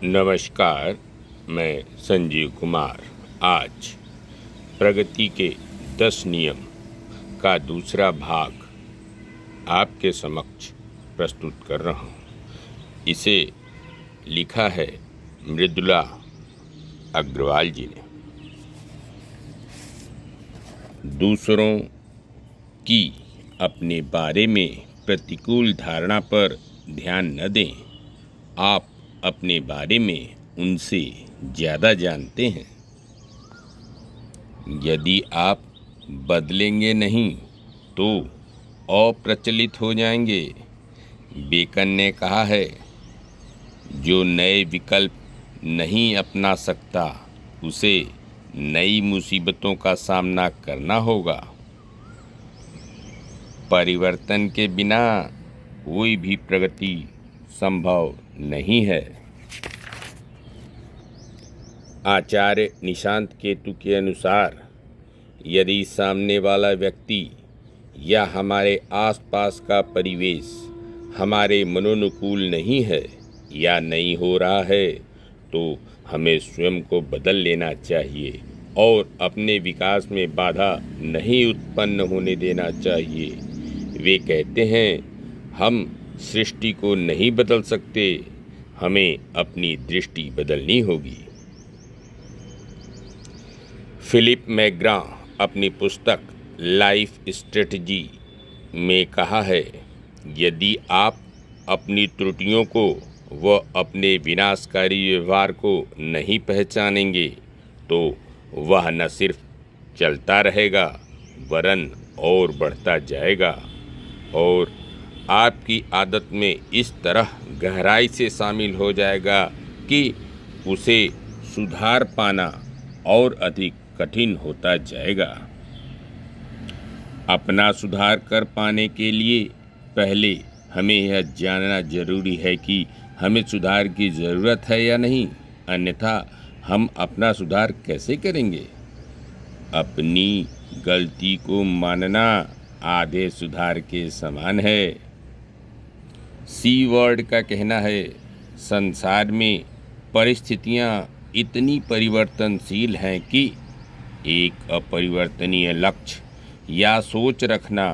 नमस्कार, मैं संजीव कुमार आज प्रगति के 10 नियम का दूसरा भाग आपके समक्ष प्रस्तुत कर रहा हूँ। इसे लिखा है मृदुला अग्रवाल जी ने। दूसरों की अपने बारे में प्रतिकूल धारणा पर ध्यान न दें। आप अपने बारे में उनसे ज़्यादा जानते हैं। यदि आप बदलेंगे नहीं तो अप्रचलित हो जाएंगे। बेकन ने कहा है, जो नए विकल्प नहीं अपना सकता उसे नई मुसीबतों का सामना करना होगा। परिवर्तन के बिना कोई भी प्रगति संभव नहीं है। आचार्य निशांत केतु के अनुसार, यदि सामने वाला व्यक्ति या हमारे आसपास का परिवेश हमारे मनोनुकूल नहीं है या नहीं हो रहा है तो हमें स्वयं को बदल लेना चाहिए और अपने विकास में बाधा नहीं उत्पन्न होने देना चाहिए। वे कहते हैं, हम सृष्टि को नहीं बदल सकते, हमें अपनी दृष्टि बदलनी होगी। फिलिप मैग्रा अपनी पुस्तक लाइफ स्ट्रेटजी में कहा है, यदि आप अपनी त्रुटियों को व अपने विनाशकारी व्यवहार को नहीं पहचानेंगे तो वह न सिर्फ चलता रहेगा वरन और बढ़ता जाएगा और आपकी आदत में इस तरह गहराई से शामिल हो जाएगा कि उसे सुधार पाना और अधिक कठिन होता जाएगा। अपना सुधार कर पाने के लिए पहले हमें यह जानना जरूरी है कि हमें सुधार की ज़रूरत है या नहीं, अन्यथा हम अपना सुधार कैसे करेंगे। अपनी गलती को मानना आधे सुधार के समान है। सी वर्ड का कहना है, संसार में परिस्थितियां इतनी परिवर्तनशील हैं कि एक अपरिवर्तनीय लक्ष्य या सोच रखना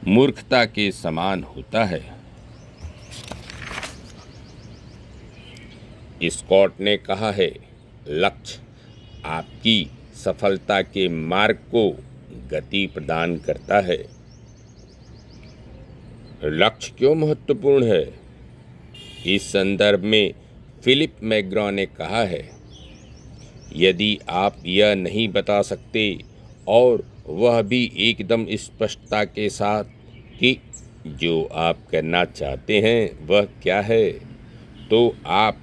मूर्खता के समान होता है। स्कॉट ने कहा है, लक्ष्य आपकी सफलता के मार्ग को गति प्रदान करता है। लक्ष्य क्यों महत्वपूर्ण है? इस संदर्भ में फिलिप मैग्रा ने कहा है, यदि आप यह नहीं बता सकते और वह भी एकदम स्पष्टता के साथ कि जो आप करना चाहते हैं वह क्या है, तो आप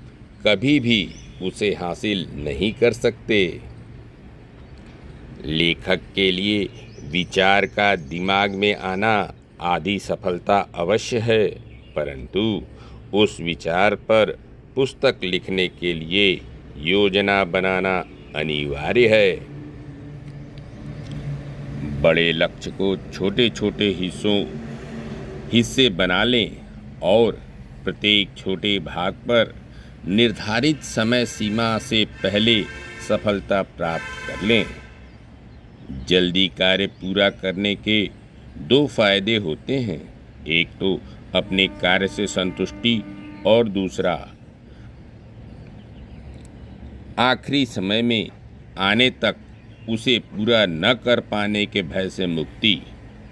कभी भी उसे हासिल नहीं कर सकते। लेखक के लिए विचार का दिमाग में आना आधी सफलता अवश्य है, परंतु उस विचार पर पुस्तक लिखने के लिए योजना बनाना अनिवार्य है। बड़े लक्ष्य को छोटे छोटे हिस्से बना लें और प्रत्येक छोटे भाग पर निर्धारित समय सीमा से पहले सफलता प्राप्त कर लें। जल्दी कार्य पूरा करने के 2 फायदे होते हैं, एक तो अपने कार्य से संतुष्टि और दूसरा आखिरी समय में आने तक उसे पूरा न कर पाने के भय से मुक्ति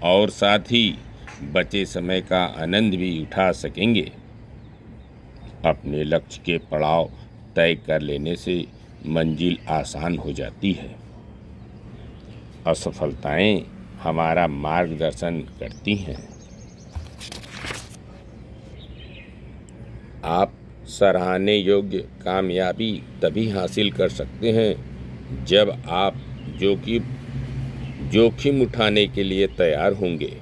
और साथ ही बचे समय का आनंद भी उठा सकेंगे। अपने लक्ष्य के पड़ाव तय कर लेने से मंजिल आसान हो जाती है। असफलताएं हमारा मार्गदर्शन करती हैं। आप सराहने योग्य कामयाबी तभी हासिल कर सकते हैं जब आप जोखिम उठाने के लिए तैयार होंगे।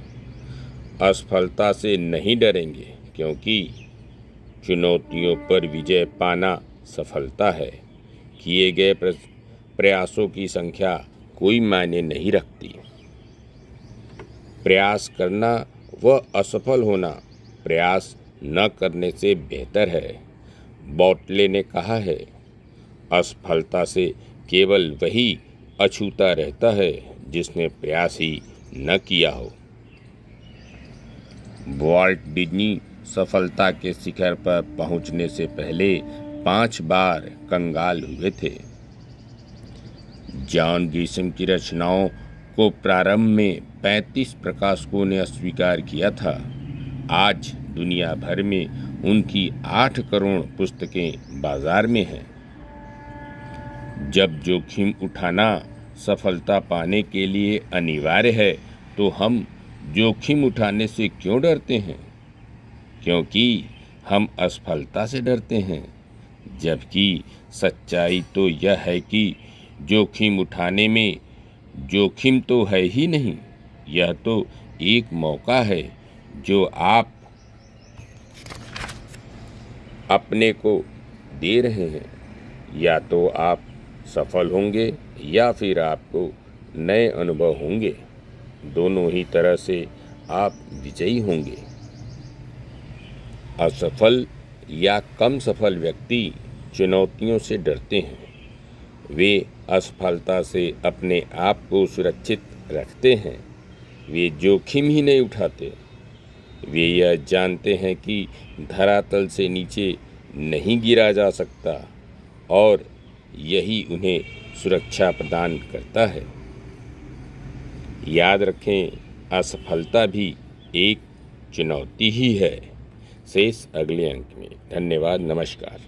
असफलता से नहीं डरेंगे, क्योंकि चुनौतियों पर विजय पाना सफलता है। किए गए प्रयासों की संख्या कोई मायने नहीं रखती। प्रयास करना व असफल होना प्रयास न करने से बेहतर है। बॉटले ने कहा है, असफलता से केवल वही अछूता रहता है जिसने प्रयास ही न किया हो। वॉल्ट डिज्नी सफलता के शिखर पर पहुंचने से पहले 5 बार कंगाल हुए थे। जॉन ग्रिशम की रचनाओं को प्रारंभ में 35 प्रकाशकों ने अस्वीकार किया था। आज दुनिया भर में उनकी 8 करोड़ पुस्तकें बाजार में हैं। जब जोखिम उठाना सफलता पाने के लिए अनिवार्य है तो हम जोखिम उठाने से क्यों डरते हैं? क्योंकि हम असफलता से डरते हैं, जबकि सच्चाई तो यह है कि जोखिम उठाने में जोखिम तो है ही नहीं, यह तो एक मौका है जो आप अपने को दे रहे हैं। या तो आप सफल होंगे या फिर आपको नए अनुभव होंगे। दोनों ही तरह से आप विजयी होंगे। असफल या कम सफल व्यक्ति चुनौतियों से डरते हैं। वे असफलता से अपने आप को सुरक्षित रखते हैं। वे जोखिम ही नहीं उठाते। वे यह जानते हैं कि धरातल से नीचे नहीं गिरा जा सकता और यही उन्हें सुरक्षा प्रदान करता है। याद रखें, असफलता भी एक चुनौती ही है। शेष अगले अंक में। धन्यवाद। नमस्कार।